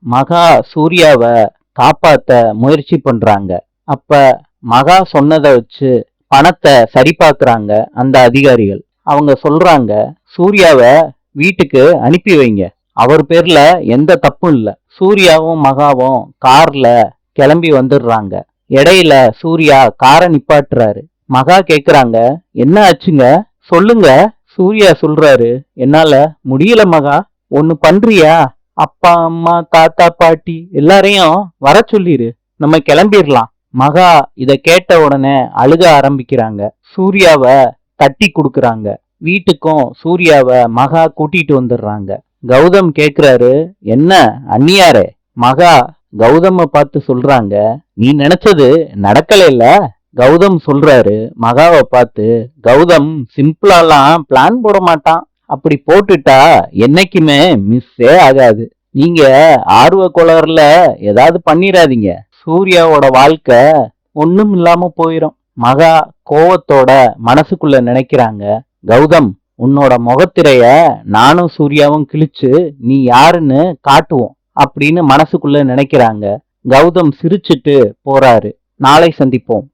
மகா சூர்யாவ காப்பாத்த முயற்சி பண்றாங்க. அப்ப மகா சொன்னதை வச்சு பணத்தை சரி பார்க்கறாங்க அந்த அதிகாரிகள். அவங்க சொல்றாங்க, சூர்யாவ வீட்டுக்கு அனுப்பி வைங்க, அவர் பேர்ல எந்த தப்பும் இல்ல. சூர்யாவும் மகாவும் கார்ல கிளம்பி வந்துடுறாங்க. இடையில சூர்யா காரை நிப்பாட்டுறாரு. மகா கேக்குறாங்க, என்ன ஆச்சுங்க, சொல்லுங்க. சூர்யா சொல்றாரு, என்னால முடியல மகா, ஒன்னு பண்றியா, அப்பா அம்மா தாத்தா பாட்டி எல்லாரையும் வர சொல்லிரு, நம்ம கிளம்பிடலாம். மகா இத கேட்ட உடனே அழுக ஆரம்பிக்கிறாங்க. சூர்யாவ தட்டி கொடுக்கறாங்க. வீட்டுக்கும் சூர்யாவ மகா கூட்டிட்டு வந்துடுறாங்க. கௌதம் கேக்குறாரு, என்ன அண்ணியாரே? மகா கௌதம பார்த்து சொல்றாங்க, நீ நினைச்சது நடக்கல இல்ல. கௌதம் சொல்றாரு மகாவை பார்த்து, கௌதம் சிம்பிளாலாம் பிளான் போட மாட்டான், அப்படி போட்டுட்டா என்னைக்குமே மிஸ்ஸே ஆகாது. நீங்க ஆர்வ கோளாறுல ஏதாவது பண்ணிராதீங்க, சூர்யாவோட வாழ்க்கை ஒண்ணும் இல்லாம போயிரும். மகா கோவத்தோட மனசுக்குள்ள நினைக்கிறாங்க, கௌதம் உன்னோட முகத்திரைய நானும் சூர்யாவும் கிழிச்சு நீ யாருன்னு காட்டுவோம் அப்படின்னு மனசுக்குள்ள நினைக்கிறாங்க. கௌதம் சிரிச்சுட்டு போறாரு. நாளை சந்திப்போம்.